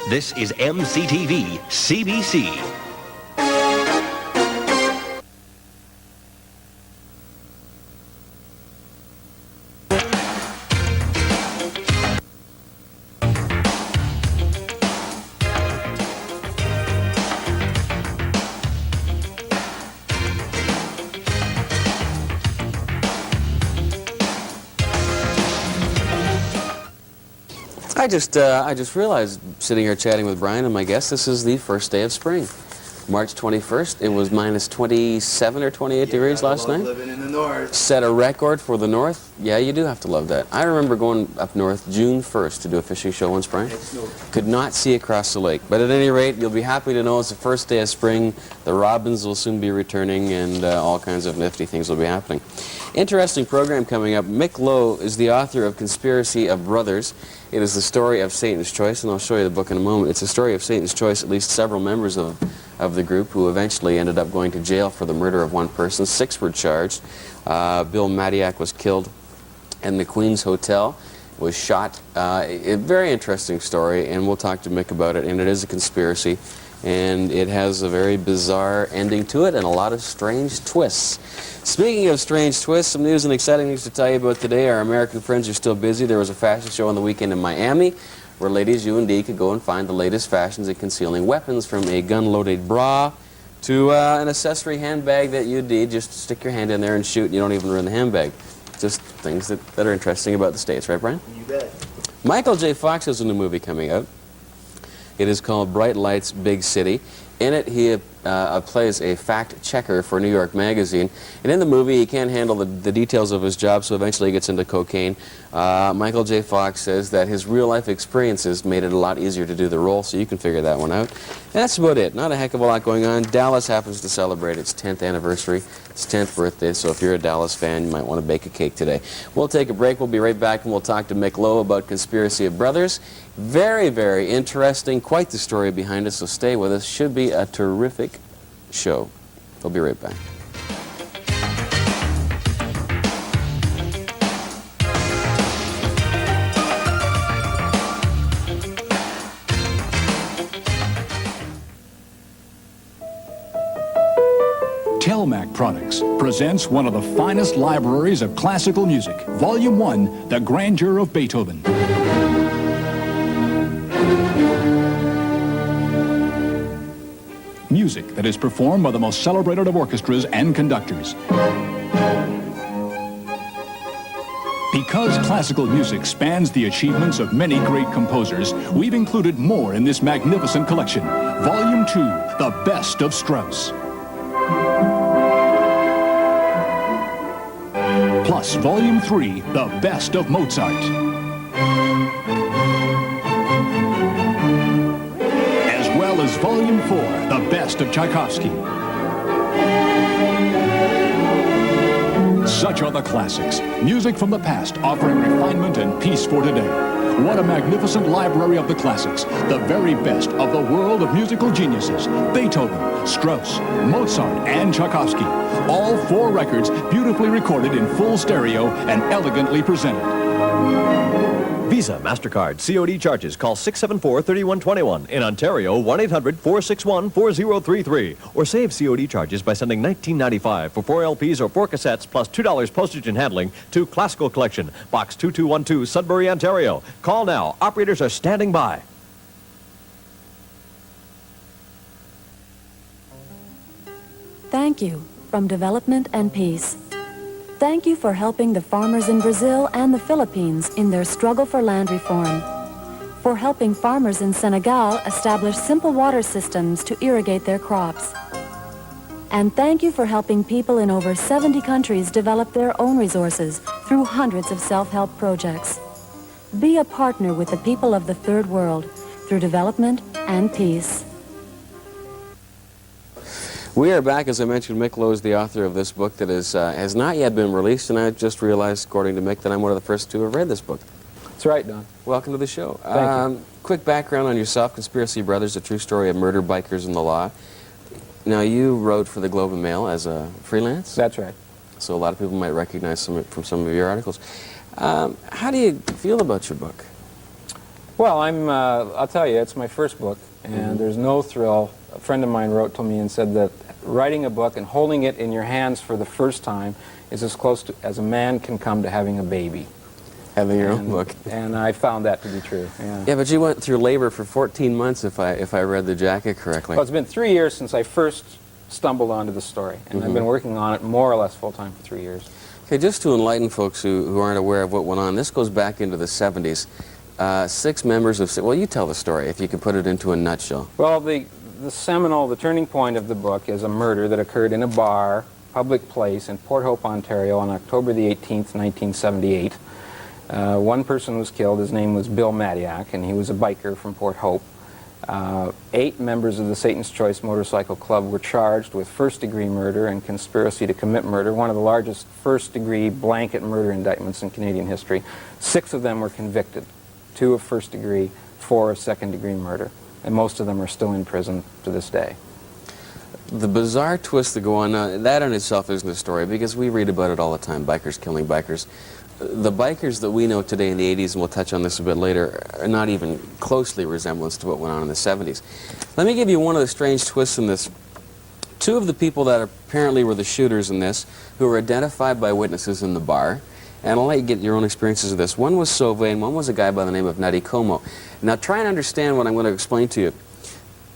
This is MCTV, CBC. I just realized, sitting here chatting with Brian and my guest, this is the first day of spring. March 21st, it was minus 27 or 28 degrees last night. Living in the north. Set a record for the north. Yeah, you do have to love that. I remember going up north June 1st to do a fishing show once, Brian. Could not see across the lake. But at any rate, you'll be happy to know it's the first day of spring. The robins will soon be returning, and all kinds of nifty things will be happening. Interesting program coming up. Mick Lowe is the author of Conspiracy of Brothers. It is the story of Satan's Choice, and I'll show you the book in a moment. It's a story of Satan's Choice, at least several members of the group who eventually ended up going to jail for the murder of one person. 6 were charged. Bill Madiak was killed, and the Queen's Hotel was shot. A very interesting story, and we'll talk to Mick about it, and it is a conspiracy, and it has a very bizarre ending to it and a lot of strange twists. Speaking of strange twists, some news and exciting things to tell you about today. Our American friends are still busy. There was a fashion show on the weekend in Miami where ladies, you indeed, could go and find the latest fashions in concealing weapons, from a gun-loaded bra to an accessory handbag that you indeed just stick your hand in there and shoot, and you don't even ruin the handbag. Just things that are interesting about the States, right, Brian? You bet. Michael J. Fox has a new movie coming out. It is called Bright Lights, Big City. In it, he plays a fact checker for New York Magazine. And in the movie, he can't handle the details of his job, so eventually he gets into cocaine. Michael J. Fox says that his real-life experiences made it a lot easier to do the role, so you can figure that one out. And that's about it. Not a heck of a lot going on. Dallas happens to celebrate its 10th anniversary, its 10th birthday, so if you're a Dallas fan, you might want to bake a cake today. We'll take a break. We'll be right back, and we'll talk to Mick Lowe about Conspiracy of Brothers. Very, very interesting. Quite the story behind it, so stay with us. Should be a terrific show. We'll be right back. Telmac Products presents one of the finest libraries of classical music. Volume 1, The Grandeur of Beethoven. Music that is performed by the most celebrated of orchestras and conductors. Because classical music spans the achievements of many great composers, we've included more in this magnificent collection. Volume 2, The Best of Strauss. Plus, Volume 3, The Best of Mozart. As well as Volume 4, The Best of Tchaikovsky. Such are the classics. Music from the past, offering refinement and peace for today. What a magnificent library of the classics. The very best of the world of musical geniuses. Beethoven, Strauss, Mozart, and Tchaikovsky. All 4 records beautifully recorded in full stereo and elegantly presented. Visa, MasterCard, COD charges. Call 674-3121. In Ontario, 1-800-461-4033. Or save COD charges by sending $19.95 for 4 LPs or 4 cassettes plus $2 postage and handling to Classical Collection, Box 2212, Sudbury, Ontario. Call now. Operators are standing by. Thank you from Development and Peace. Thank you for helping the farmers in Brazil and the Philippines in their struggle for land reform. For helping farmers in Senegal establish simple water systems to irrigate their crops. And thank you for helping people in over 70 countries develop their own resources through hundreds of self-help projects. Be a partner with the people of the Third World through development and peace. We are back. As I mentioned, Mick Lowe is the author of this book that has not yet been released, and I just realized, according to Mick, that I'm one of the first to have read this book. That's right, Don. Welcome to the show. Thank you. Quick background on yourself. Conspiracy Brothers, a true story of murder, bikers, and the law. Now, you wrote for the Globe and Mail as a freelance? That's right. So a lot of people might recognize from some of your articles. How do you feel about your book? Well, I'll tell you, it's my first book, and there's no thrill. A friend of mine wrote to me and said that writing a book and holding it in your hands for the first time is as close to, as a man can come to having a baby. Having your own book. And I found that to be true, yeah. Yeah, but you went through labor for 14 months, if I read the jacket correctly. Well, it's been 3 years since I first stumbled onto the story, and I've been working on it more or less full-time for 3 years. Okay, just to enlighten folks who aren't aware of what went on, this goes back into the 70s. 6 members of... Well, you tell the story, if you could put it into a nutshell. Well, the turning point of the book is a murder that occurred in a bar, public place in Port Hope, Ontario on October the 18th, 1978. One person was killed. His name was Bill Madiak, and he was a biker from Port Hope. 8 members of the Satan's Choice Motorcycle Club were charged with first-degree murder and conspiracy to commit murder, one of the largest first-degree blanket murder indictments in Canadian history. 6 of them were convicted, 2 of first-degree, 4 of second-degree murder, and most of them are still in prison to this day. The bizarre twists that go on, that in itself isn't a story, because we read about it all the time, bikers killing bikers. The bikers that we know today in the 80s, and we'll touch on this a bit later, are not even closely resemblance to what went on in the 70s. Let me give you one of the strange twists in this. 2 of the people that apparently were the shooters in this, who were identified by witnesses in the bar, and I'll let you get your own experiences of this. One was Sauvé, and one was a guy by the name of Nutty Como. Now try and understand what I'm going to explain to you.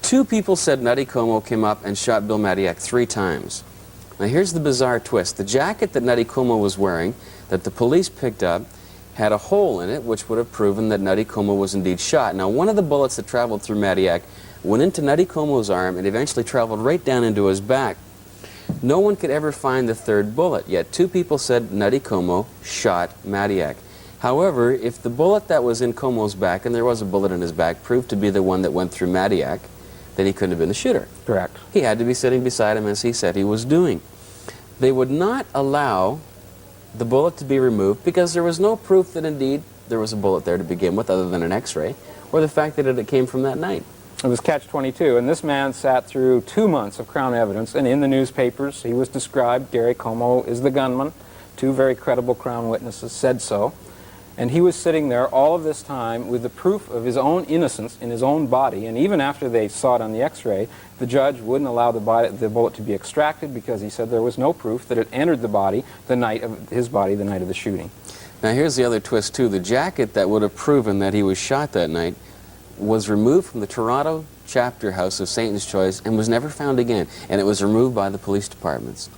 2 people said Nutty Como came up and shot Bill Madiak 3 times. Now here's the bizarre twist. The jacket that Nutty Como was wearing, that the police picked up, had a hole in it which would have proven that Nutty Como was indeed shot. Now one of the bullets that traveled through Madiak went into Nutty Como's arm and eventually traveled right down into his back. No one could ever find the 3rd bullet, yet 2 people said Nutty Como shot Madiak. However, if the bullet that was in Como's back, and there was a bullet in his back, proved to be the one that went through Madiak, then he couldn't have been the shooter. Correct. He had to be sitting beside him as he said he was doing. They would not allow the bullet to be removed because there was no proof that indeed there was a bullet there to begin with other than an x-ray, or the fact that it came from that night. It was catch-22, and this man sat through 2 months of Crown evidence, and in the newspapers he was described, Gary Como is the gunman. 2 very credible Crown witnesses said so. And he was sitting there all of this time with the proof of his own innocence in his own body, and even after they saw it on the x-ray, the judge wouldn't allow the bullet to be extracted because he said there was no proof that it entered the body the night of the shooting. Now here's the other twist too. The jacket that would have proven that he was shot that night was removed from the Toronto chapter house of Satan's Choice and was never found again, and it was removed by the police departments.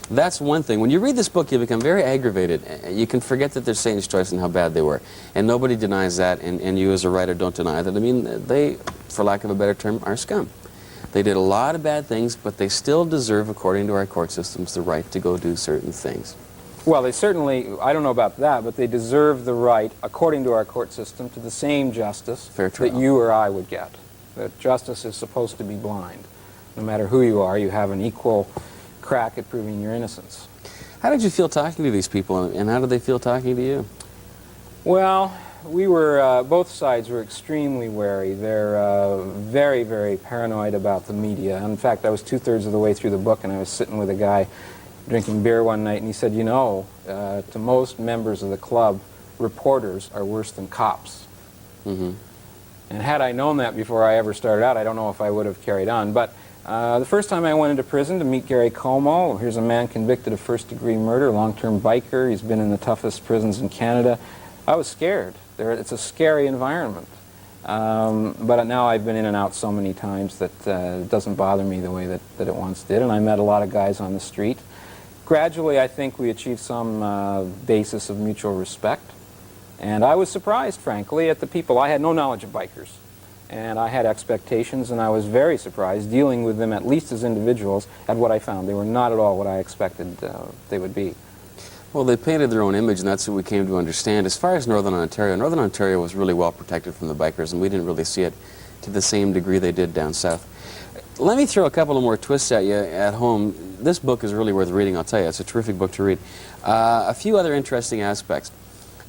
That's one thing. When you read this book, you become very aggravated. You can forget that there's Satan's Choice and how bad they were. And nobody denies that, and you as a writer don't deny that. I mean, they, for lack of a better term, are scum. They did a lot of bad things, but they still deserve, according to our court systems, the right to go do certain things. Well, they certainly, I don't know about that, but they deserve the right, according to our court system, to the same justice that you or I would get. That justice is supposed to be blind. No matter who you are, you have an equal crack at proving your innocence. How did you feel talking to these people, and how did they feel talking to you? Well, we were, both sides were extremely wary. They're very, very paranoid about the media. In fact, I was 2/3 of the way through the book, and I was sitting with a guy drinking beer one night, and he said, you know, to most members of the club, reporters are worse than cops. And had I known that before I ever started out, I don't know if I would have carried on. But the first time I went into prison to meet Gary Como, here's a man convicted of first-degree murder, long-term biker. He's been in the toughest prisons in Canada. I was scared. It's a scary environment. But now I've been in and out so many times that it doesn't bother me the way that it once did, and I met a lot of guys on the street. Gradually, I think we achieved some basis of mutual respect, and I was surprised, frankly, at the people. I had no knowledge of bikers, and I had expectations, and I was very surprised dealing with them, at least as individuals, at what I found. They were not at all what I expected they would be. Well, they painted their own image, and that's what we came to understand. As far as Northern Ontario was really well protected from the bikers, and we didn't really see it to the same degree they did down south. Let me throw a couple of more twists at you at home. This book is really worth reading, I'll tell you. It's a terrific book to read. A few other interesting aspects.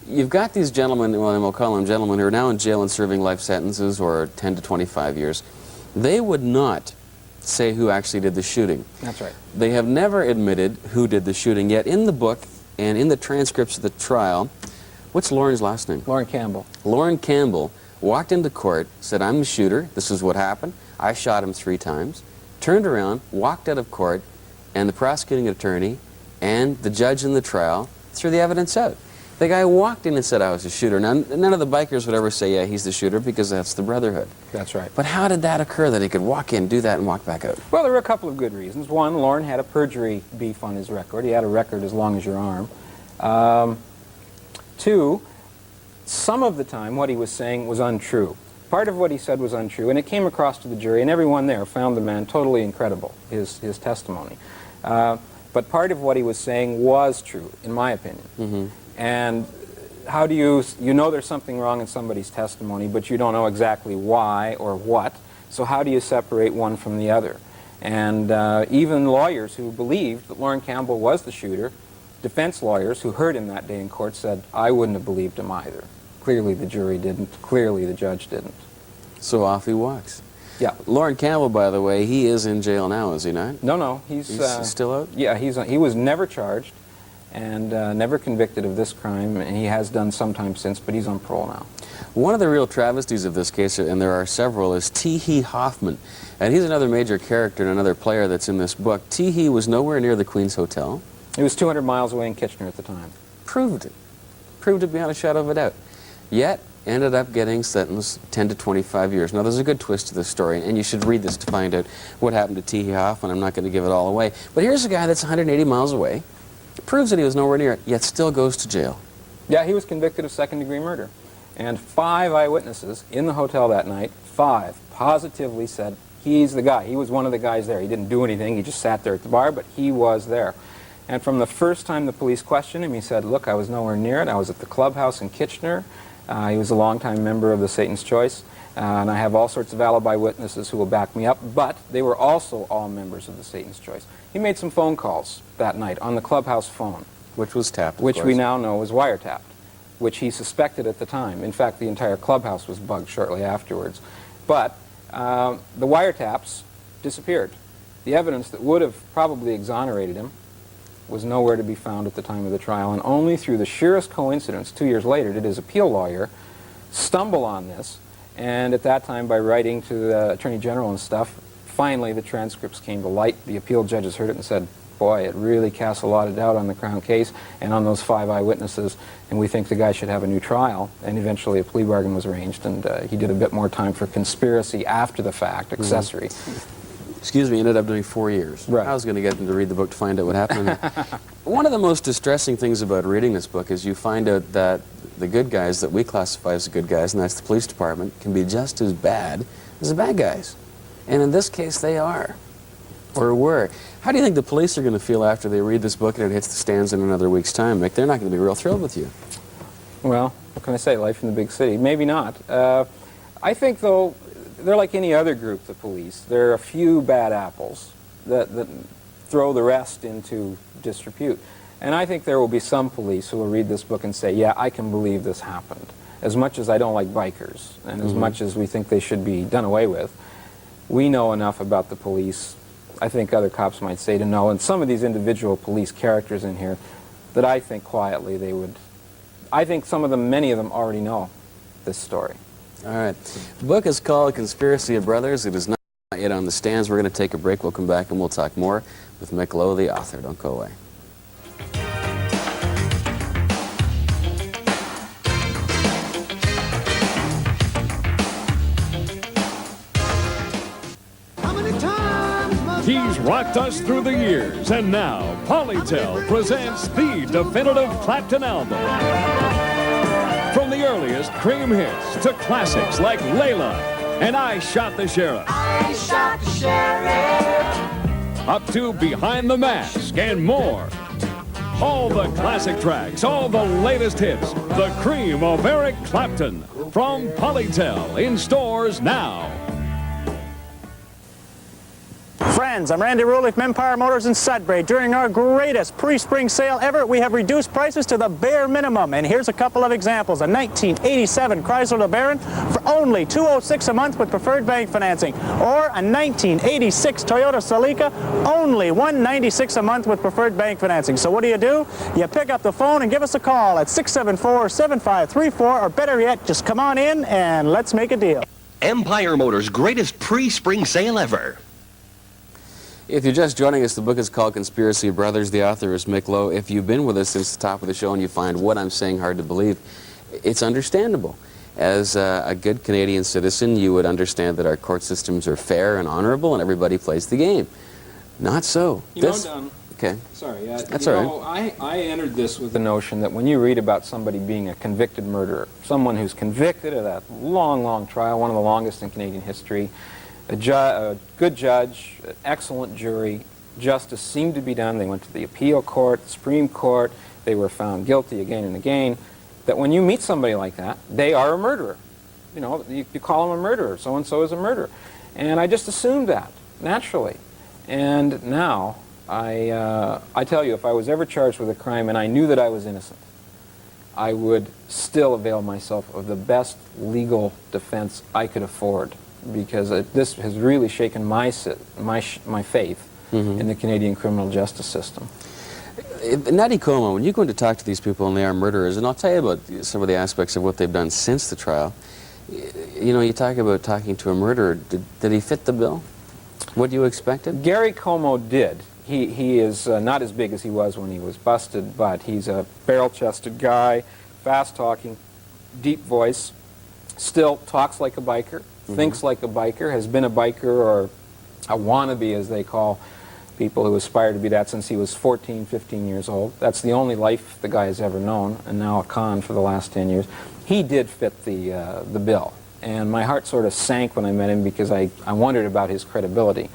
You've got these gentlemen, well, we'll call them gentlemen, who are now in jail and serving life sentences or 10 to 25 years. They would not say who actually did the shooting. That's right. They have never admitted who did the shooting, yet in the book and in the transcripts of the trial, what's Lauren's last name? Lauren Campbell. Lauren Campbell walked into court, said, I'm the shooter, this is what happened, I shot him 3 times, turned around, walked out of court, and the prosecuting attorney and the judge in the trial threw the evidence out. The guy walked in and said I was a shooter. Now, none of the bikers would ever say, yeah, he's the shooter, because that's the Brotherhood. That's right. But how did that occur, that he could walk in, do that, and walk back out? Well, there were a couple of good reasons. One, Lorne had a perjury beef on his record. He had a record as long as your arm. 2, some of the time what he was saying was untrue. Part of what he said was untrue, and it came across to the jury, and everyone there found the man totally incredible, his testimony. But part of what he was saying was true, in my opinion. Mm-hmm. And how do you know there's something wrong in somebody's testimony, but you don't know exactly why or what, so how do you separate one from the other? And even lawyers who believed that Lorne Campbell was the shooter, defense lawyers who heard him that day in court said, I wouldn't have believed him either. Clearly the jury didn't, clearly the judge didn't. So off he walks. Yeah. Lorne Campbell, by the way, he is in jail now, is he not? No, he's still out? Yeah, he was never charged and never convicted of this crime, and he has done sometime since, but he's on parole now. One of the real travesties of this case, and there are several, is T.H. Hoffman. And he's another major character and another player that's in this book. T.H. was nowhere near the Queen's Hotel. He was 200 miles away in Kitchener at the time. Proved it. Proved it beyond a shadow of a doubt. Yet, ended up getting sentenced 10 to 25 years. Now, there's a good twist to this story, and you should read this to find out what happened to T.H. Hoffman. I'm not going to give it all away. But here's a guy that's 180 miles away, proves that he was nowhere near it, yet still goes to jail. Yeah, he was convicted of second-degree murder. And 5 eyewitnesses in the hotel that night, 5, positively said he's the guy. He was one of the guys there. He didn't do anything. He just sat there at the bar, but he was there. And from the first time the police questioned him, he said, look, I was nowhere near it. I was at the clubhouse in Kitchener. He was a longtime member of the Satan's Choice. And I have all sorts of alibi witnesses who will back me up, but they were also all members of the Satan's Choice. He made some phone calls that night on the clubhouse phone. Which was tapped, of which course. we now know was wiretapped, which he suspected at the time. In fact, the entire clubhouse was bugged shortly afterwards. But the wiretaps disappeared. The evidence that would have probably exonerated him was nowhere to be found at the time of the trial, and only through the sheerest coincidence 2 years later did his appeal lawyer stumble on this, and at that time, by writing to the Attorney General and stuff, finally the transcripts came to light. The appeal judges heard it and said, boy, it really casts a lot of doubt on the Crown case and on those 5 eyewitnesses, and we think the guy should have a new trial. And eventually a plea bargain was arranged, and he did a bit more time for conspiracy after the fact, accessory. Excuse me, ended up doing 4 years. Right. I was going to get them to read the book to find out what happened. One of the most distressing things about reading this book is you find out that the good guys that we classify as the good guys, and that's the police department, can be just as bad as the bad guys. And in this case, they are. Or were. How do you think the police are going to feel after they read this book and it hits the stands in another week's time, Mick? They're not going to be real thrilled with you. Well, what can I say? Life in the big city. Maybe not. I think, though, they're like any other group, the police. There are a few bad apples that throw the rest into disrepute. And I think there will be some police who will read this book and say, yeah, I can believe this happened. As much as I don't like bikers, and as much as we think they should be done away with, we know enough about the police, I think other cops might say, to know, and some of these individual police characters in here, that I think quietly they would, I think some of them, many of them already know this story. All right. The book is called Conspiracy of Brothers. It is not yet on the stands. We're going to take a break. We'll come back and we'll talk more with Mick Lowe, the author. Don't go away. He's rocked us through the years, and now Polytel presents the definitive Clapton album. From the earliest Cream hits to classics like Layla and I Shot the Sheriff. I shot the sheriff. Up to Behind the Mask and more. All the classic tracks, all the latest hits, the cream of Eric Clapton. From Polytel, in stores now. Friends, I'm Randy Ruley from Empire Motors in Sudbury. During our greatest pre-spring sale ever, we have reduced prices to the bare minimum. And here's a couple of examples. A 1987 Chrysler LeBaron for only $206 a month with preferred bank financing. Or a 1986 Toyota Celica, only $196 a month with preferred bank financing. So what do? You pick up the phone and give us a call at 674-7534, or better yet, just come on in and let's make a deal. Empire Motors' greatest pre-spring sale ever. If you're just joining us, the book is called Conspiracy Brothers. The author is Mick Lowe. If you've been with us since the top of the show and you find what I'm saying hard to believe, it's understandable. As a good Canadian citizen, you would understand that our court systems are fair and honorable and everybody plays the game. Not so. Okay. Sorry, that's all right. I entered this with the notion that when you read about somebody being a convicted murderer, someone who's convicted of that long, long trial, one of the longest in Canadian history, a good judge, an excellent jury, justice seemed to be done. They went to the appeal court, the Supreme Court, they were found guilty again and again, that when you meet somebody like that, they are a murderer. You know, you call them a murderer, so-and-so is a murderer. And I just assumed that, naturally. And now, I tell you, if I was ever charged with a crime and I knew that I was innocent, I would still avail myself of the best legal defense I could afford, because this has really shaken my faith in the Canadian criminal justice system. Natty Como, when you go in to talk to these people and they are murderers, and I'll tell you about some of the aspects of what they've done since the trial, you know, you talk about talking to a murderer. Did he fit the bill? What you expected? Gary Como did. He is not as big as he was when he was busted, but he's a barrel-chested guy, fast-talking, deep voice, still talks like a biker, thinks like a biker, has been a biker, or a wannabe, as they call people who aspire to be that, since he was 14, 15 years old. That's the only life the guy has ever known, and now a con for the last 10 years. He did fit the bill, and my heart sort of sank when I met him, because I wondered about his credibility.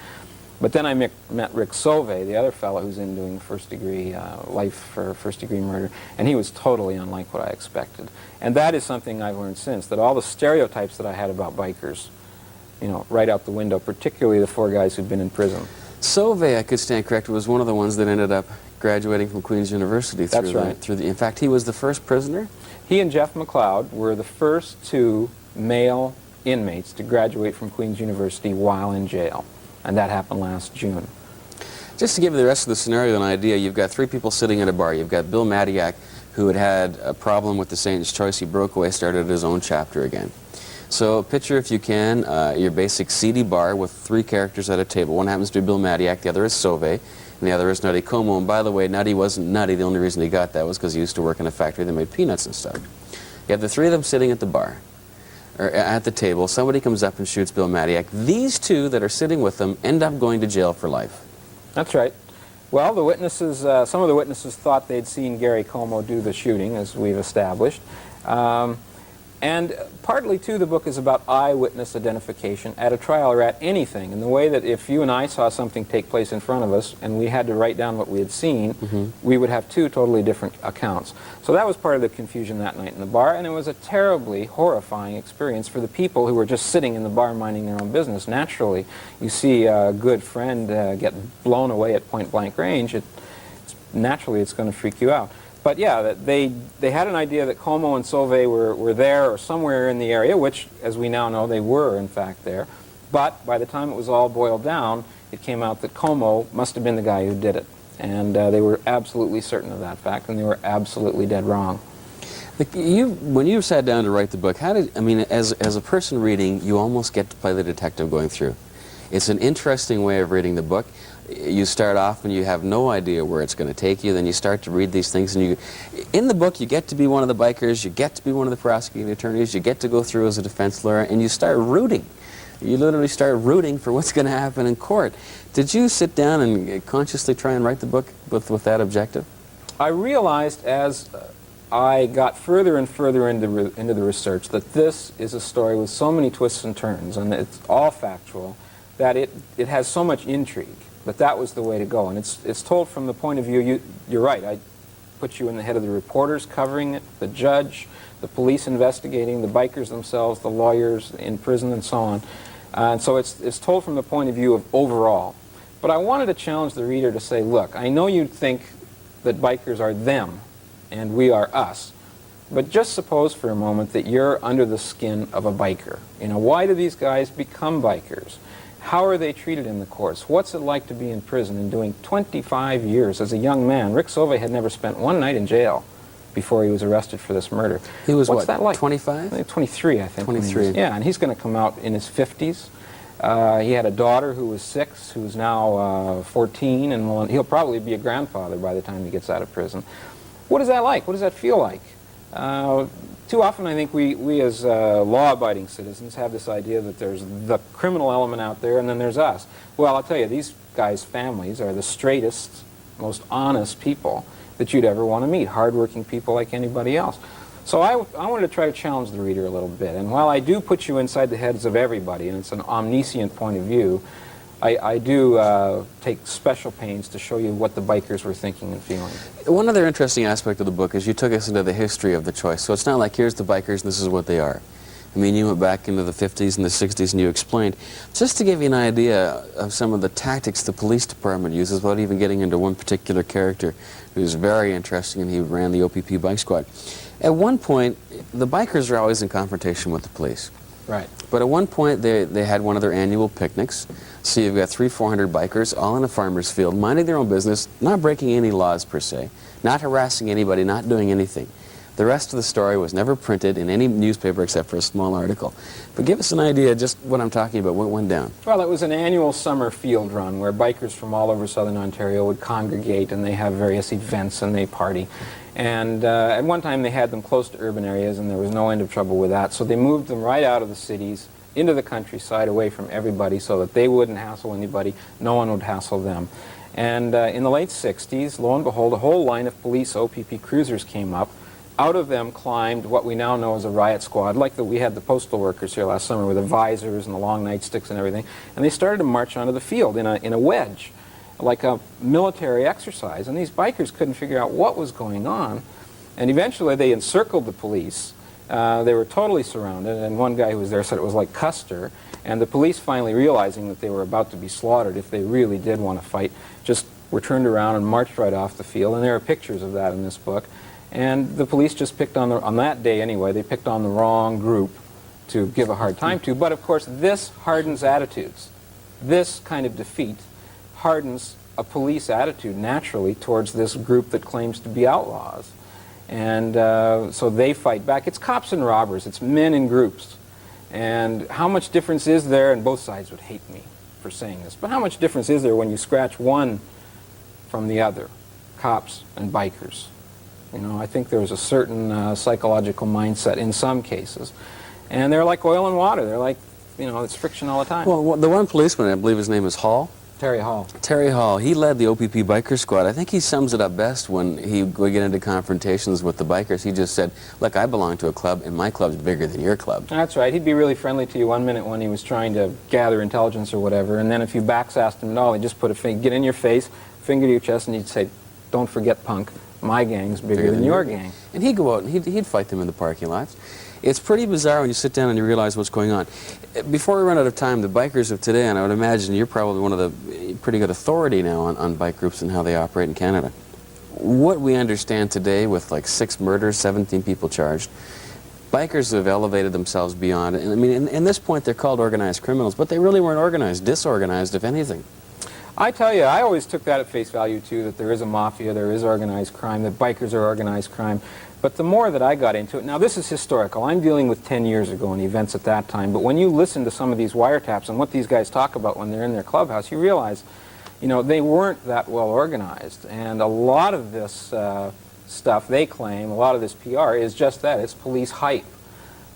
But then I met Rick Sauvé, the other fellow who's in doing first-degree life for first-degree murder, and he was totally unlike what I expected. And that is something I've learned since, that all the stereotypes that I had about bikers, you know, right out the window, particularly the 4 guys who've been in prison. Sauvé, I could stand corrected, was one of the ones that ended up graduating from Queen's University. That's right. In fact, he was the first prisoner? He and Jeff McLeod were the first 2 male inmates to graduate from Queen's University while in jail. And that happened last June. Just to give you the rest of the scenario an idea, you've got 3 people sitting at a bar. You've got Bill Madiak, who had a problem with the Saint's Choice. He broke away, started his own chapter again. So picture, if you can, your basic seedy bar with 3 characters at a table. One happens to be Bill Madiak, the other is Sauvé, and the other is Nutty Como. And by the way, Nutty wasn't nutty. The only reason he got that was because he used to work in a factory that made peanuts and stuff. You have the 3 of them sitting at the bar, or at the table. Somebody comes up and shoots Bill Madiak. These 2 that are sitting with them end up going to jail for life. That's right. Well, the witnesses, some of the witnesses thought they'd seen Gary Como do the shooting, as we've established. And partly, too, the book is about eyewitness identification at a trial or at anything, in the way that if you and I saw something take place in front of us and we had to write down what we had seen, we would have 2 totally different accounts. So that was part of the confusion that night in the bar, and it was a terribly horrifying experience for the people who were just sitting in the bar minding their own business. Naturally, you see a good friend get blown away at point-blank range, naturally it's going to freak you out. But yeah, they had an idea that Como and Sauvé were there or somewhere in the area, which, as we now know, they were, in fact, there. But by the time it was all boiled down, it came out that Como must have been the guy who did it. And they were absolutely certain of that fact, and they were absolutely dead wrong. When you sat down to write the book, as a person reading, you almost get to play the detective going through. It's an interesting way of reading the book. You start off and you have no idea where it's going to take you. Then you start to read these things, and in the book, you get to be one of the bikers, you get to be one of the prosecuting attorneys, you get to go through as a defense lawyer, and you start rooting. You literally start rooting for what's going to happen in court. Did you sit down and consciously try and write the book with that objective? I realized as I got further and further into the research that this is a story with so many twists and turns, and it's all factual, that it has so much intrigue. But that was the way to go, and it's told from the point of view, you're right, I put you in the head of the reporters covering it, the judge, the police investigating, the bikers themselves, the lawyers in prison, and so on. And so it's told from the point of view of overall. But I wanted to challenge the reader to say, look, I know you think that bikers are them and we are us, but just suppose for a moment that you're under the skin of a biker. You know, why do these guys become bikers? How are they treated in the courts? What's it like to be in prison and doing 25 years as a young man? Rick Sauvé had never spent one night in jail before he was arrested for this murder. He was What's what, that like? 25? 23, I think. 23. Yeah, and he's going to come out in his 50s. He had a daughter who was 6, who's now 14, and he'll probably be a grandfather by the time he gets out of prison. What is that like? What does that feel like? Too often I think we as law-abiding citizens have this idea that there's the criminal element out there and then there's us. Well, I'll tell you, these guys' families are the straightest, most honest people that you'd ever want to meet, hard-working people like anybody else. So I wanted to try to challenge the reader a little bit. And while I do put you inside the heads of everybody, and it's an omniscient point of view, I do take special pains to show you what the bikers were thinking and feeling. One other interesting aspect of the book is you took us into the history of the choice. So it's not like here's the bikers and this is what they are. I mean, you went back into the 50s and the 60s and you explained. Just to give you an idea of some of the tactics the police department uses without even getting into one particular character who's very interesting, and he ran the OPP bike squad. At one point, the bikers are always in confrontation with the police. Right. But at one point, they had one of their annual picnics. So you've got 300-400 bikers all in a farmer's field, minding their own business, not breaking any laws per se, not harassing anybody, not doing anything. The rest of the story was never printed in any newspaper except for a small article. But give us an idea just what I'm talking about, what went down. Well, it was an annual summer field run where bikers from all over southern Ontario would congregate, and they have various events and they party. And at one time they had them close to urban areas, and there was no end of trouble with that. So they moved them right out of the cities into the countryside, away from everybody, so that they wouldn't hassle anybody, no one would hassle them. And in the late 60s, lo and behold, a whole line of police OPP cruisers came up. Out of them climbed what we now know as a riot squad, like we had the postal workers here last summer with the visors and the long nightsticks and everything, and they started to march onto the field in a wedge, like a military exercise, and these bikers couldn't figure out what was going on, and eventually they encircled the police. They were totally surrounded, and one guy who was there said it was like Custer, and the police, finally realizing that they were about to be slaughtered if they really did want to fight, just were turned around and marched right off the field, and there are pictures of that in this book. And the police just picked on that day anyway, they picked on the wrong group to give a hard time to. But of course, this hardens attitudes. This kind of defeat hardens a police attitude naturally towards this group that claims to be outlaws. And so they fight back. It's cops and robbers. It's men in groups. And how much difference is there, and both sides would hate me for saying this, but how much difference is there when you scratch one from the other, cops and bikers? You know, I think there's a certain psychological mindset in some cases. And they're like oil and water. They're like, you know, it's friction all the time. Well, the one policeman, I believe his name is Hall. Terry Hall. Terry Hall, he led the OPP biker squad. I think he sums it up best when he would get into confrontations with the bikers. He just said, look, I belong to a club, and my club's bigger than your club. That's right. He'd be really friendly to you one minute when he was trying to gather intelligence or whatever, and then if you backsassed him at all, he'd just put get in your face, finger to your chest, and he'd say, don't forget, punk, my gang's bigger than your gang. And he'd go out and he'd fight them in the parking lots. It's pretty bizarre when you sit down and you realize what's going on. Before we run out of time, the bikers of today, and I would imagine you're probably one of the pretty good authority now on bike groups and how they operate in Canada. What we understand today with like 6 murders, 17 people charged, bikers have elevated themselves beyond it. And I mean, in this point, they're called organized criminals, but they really weren't organized, disorganized, if anything. I tell you, I always took that at face value, too, that there is a mafia, there is organized crime, that bikers are organized crime. But the more that I got into it, now this is historical. I'm dealing with 10 years ago and events at that time. But when you listen to some of these wiretaps and what these guys talk about when they're in their clubhouse, you realize, you know, they weren't that well organized. And a lot of this stuff they claim, a lot of this PR is just that. It's police hype.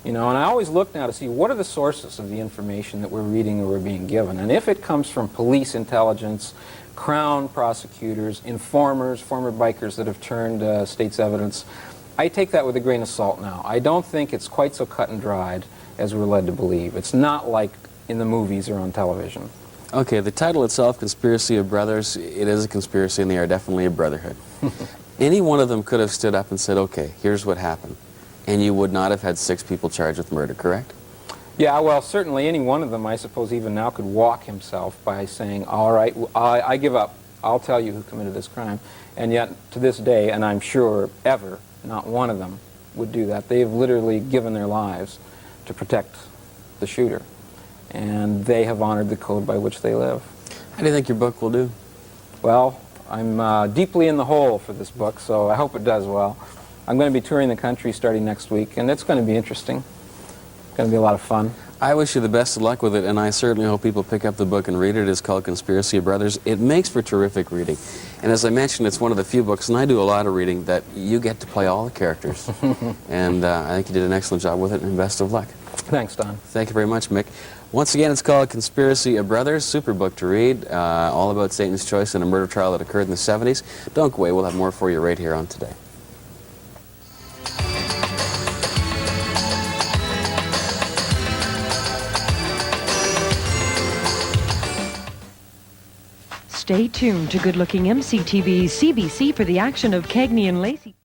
You know, and I always look now to see what are the sources of the information that we're reading or we're being given. And if it comes from police intelligence, Crown prosecutors, informers, former bikers that have turned state's evidence, I take that with a grain of salt now. I don't think it's quite so cut and dried as we're led to believe. It's not like in the movies or on television. Okay, the title itself, Conspiracy of Brothers, it is a conspiracy and they are definitely a brotherhood. Any one of them could have stood up and said, okay, here's what happened. And you would not have had 6 people charged with murder, correct? Yeah, well, certainly any one of them, I suppose, even now could walk himself by saying, all right, I give up. I'll tell you who committed this crime. And yet, to this day, and I'm sure ever, not one of them would do that. They have literally given their lives to protect the shooter. And they have honored the code by which they live. How do you think your book will do? Well, I'm deeply in the hole for this book, so I hope it does well. I'm going to be touring the country starting next week, and it's going to be interesting. It's going to be a lot of fun. I wish you the best of luck with it, and I certainly hope people pick up the book and read it. It's called Conspiracy of Brothers. It makes for terrific reading. And as I mentioned, it's one of the few books, and I do a lot of reading, that you get to play all the characters. And I think you did an excellent job with it, and best of luck. Thanks, Don. Thank you very much, Mick. Once again, it's called Conspiracy of Brothers. Super book to read, all about Satan's choice and a murder trial that occurred in the 70s. Don't go away. We'll have more for you right here on Today. Stay tuned to good-looking MCTV's CBC for the action of Cagney and Lacey.